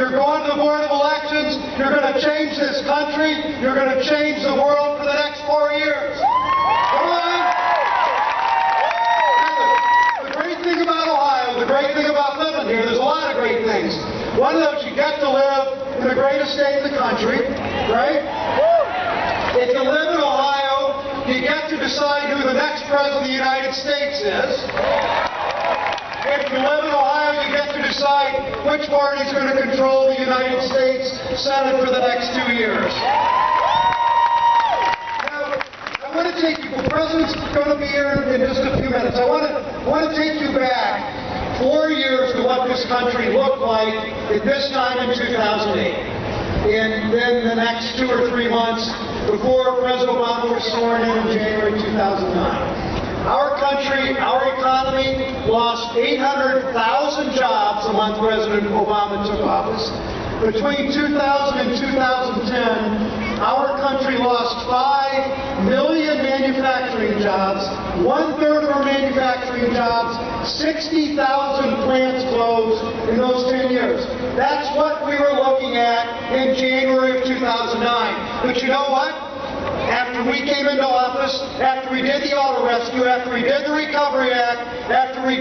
You're going to the Board of Elections. You're going to change this country. You're going to change the world for the next 4 years. Come on. The great thing about Ohio, the great thing about living here, there's a lot of great things. One of those, you get to live in the greatest state in the country, right? If you live in Ohio, you get to decide who the next president of the United States is. If you live in Ohio, you get to decide which party is going to control the United States Senate for the next 2 years. Now, I want to take you, the president's going to be here in just a few minutes. I want to take you back 4 years to what this country looked like at this time in 2008. And then the next 2 or 3 months before President Obama was sworn in January 2009. Our country, our economy lost 800,000 jobs the month President Obama took office. Between 2000 and 2010, our country lost 5 million manufacturing jobs, 1/3 of our manufacturing jobs, 60,000 plants closed in those 10 years. That's what we were looking at in January of 2009. But you know what? After we came into office, after we did the auto rescue, after we did the Recovery Act, after we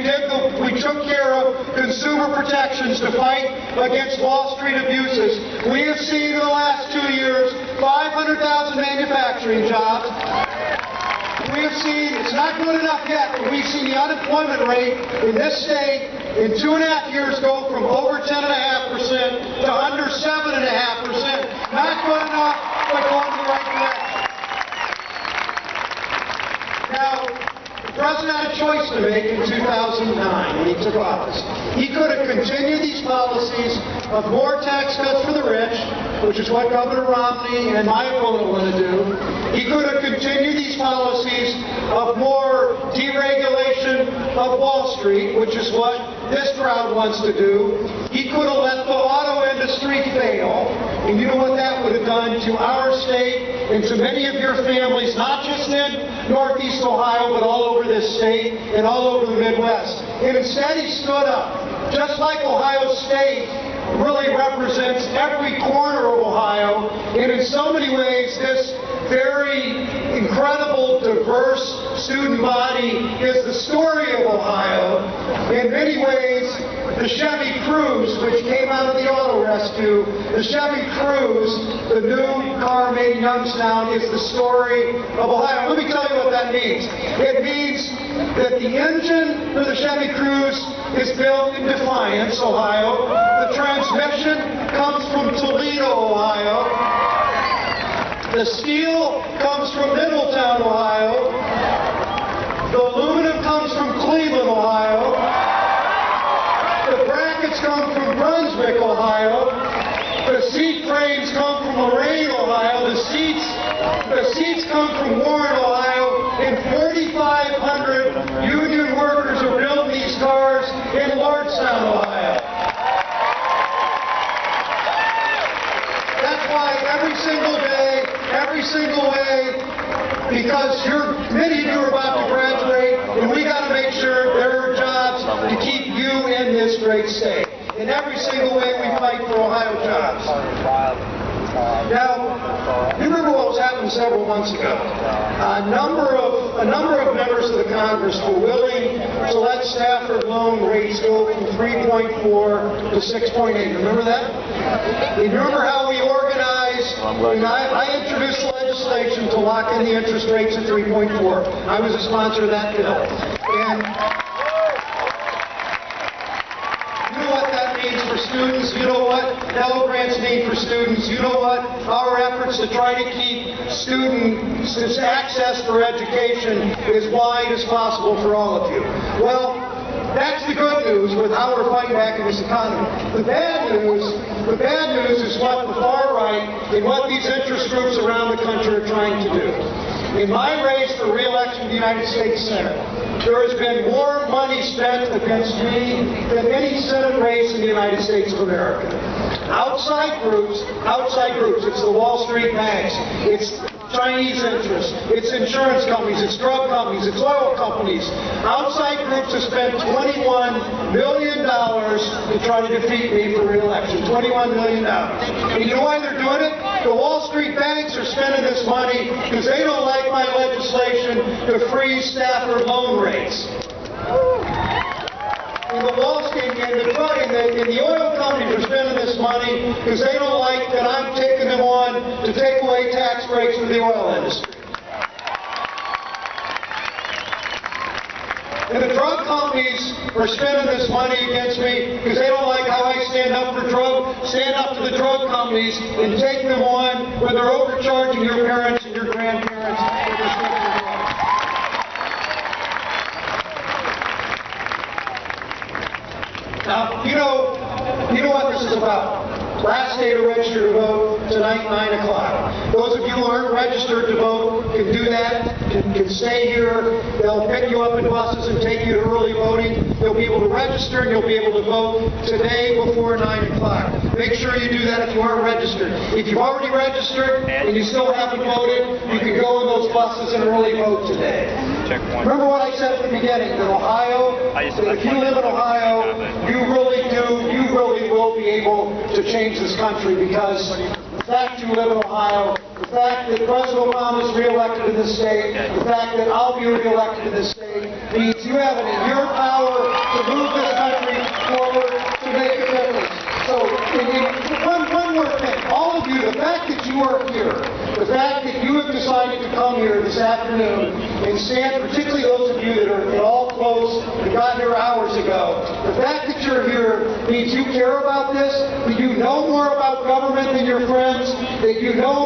took care of consumer protections to fight against Wall Street abuses, we have seen in the last 2 years 500,000 manufacturing jobs. We have seen, it's not good enough yet, but we've seen the unemployment rate in this state in 2.5 years go from over 10.5% to under 7.5%. Not good enough, but going in the right direction. Now, the president had a choice to make in 2009 when he took office. He could have continued these policies of more tax cuts for the rich, which is what Governor Romney and my opponent want to do. He could have continued these policies of more deregulation of Wall Street, which is what this crowd wants to do. He could have let the auto industry fail, and you know what that would have done to our state and to many of your families, not just in Northeast Ohio, but all over this state and all over the Midwest. And instead he stood up, just like Ohio State really represents every corner of Ohio, and in so many ways this very incredible, diverse student body is the story of Ohio. In many ways, the Chevy Cruze, which came out of the auto rescue, the Chevy Cruze, the new car made in Youngstown, is the story of Ohio. Let me tell you what that means. It means that the engine for the Chevy Cruze is built in Defiance, Ohio. The transmission comes from Toledo, Ohio. The steel comes from Middletown, Ohio. The aluminum comes from Cleveland, Ohio. The brackets come from Brunswick, Ohio. The seat frames come from Lorain, Ohio. The seats come from Warren, Ohio. And 4,500 union workers are building these cars in Lordstown, Ohio. That's why every single day, every single way, because many of you are about to graduate, and we got to make sure there are jobs to keep you in this great state. In every single way, we fight for Ohio jobs. Now, you remember what was happening several months ago? A number of members of the Congress were willing to let Stafford loan rates go from 3.4 to 6.8. Remember that? You remember how we organized? And I introduced legislation to lock in the interest rates at 3.4. I was a sponsor of that bill. And you know what that means for students? You know what Pell Grants mean for students? You know what our efforts to try to keep students' access for education as wide as possible for all of you? Well, that's the good news with how we're fighting back in this economy. The bad news is what the far right and what these interest groups around the country are trying to do. In my race for re-election to the United States Senate, there has been more money spent against me than any Senate race in the United States of America. Outside groups, it's the Wall Street banks, it's Chinese interests, it's insurance companies, it's drug companies, it's oil companies. Outside groups have spent $21 million to try to defeat me for re-election. $21 million. And you know why they're doing it? The Wall Street banks are spending this money because they don't like my legislation to freeze Stafford loan rates. And the Wall Street and the oil companies are spending this money because they don't like that I'm taking them on to take away tax breaks for the oil industry. And the drug companies are spending this money against me because they don't like how I stand up to the drug companies and take them on when they're overcharging your parents and your grandparents for prescription drugs. Now, you know what this is about. Last day to register to vote, tonight, 9 o'clock. Those of you who aren't registered to vote can do that, can stay here. They'll pick you up in buses and take you to early voting. You'll be able to register and you'll be able to vote today before 9 o'clock. Make sure you do that if you aren't registered. If you've already registered and you still haven't voted, you can go in those buses and early vote today. Remember what I said at the beginning, that Ohio, that if you live in Ohio, you really will be able to change this country, because the fact you live in Ohio, the fact that President Obama is re-elected in this state, the fact that I'll be re-elected in this state, means you have it in your power to move this country forward, to make a difference. So, one more thing. All of you, the fact that you are here, the fact that you have decided to come here this afternoon and stand, particularly those of you that are in all clothes and got here hours ago, the fact that you're here means you care about this, that you know more about government than your friends, that you know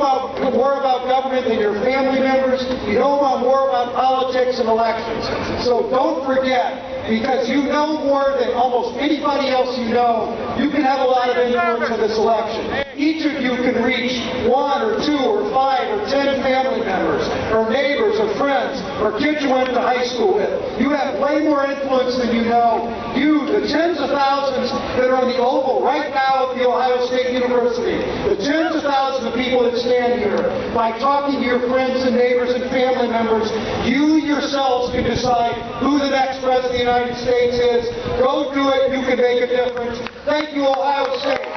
more about government than your family members, you know more about politics and elections. So don't forget, because you know more than almost anybody else you know, you can have a lot of influence in this election. Each of you can reach 1 or 2 or 5 or 10 family members, or neighbors, or friends, or kids you went to high school with. You have way more influence than you know. You, the tens of thousands that are on the Oval right now at the Ohio State University, the tens of thousands of people that stand here, by talking to your friends and neighbors and family members, you yourselves can decide who the next president of the United States is. Go do it. You can make a difference. Thank you, Ohio State.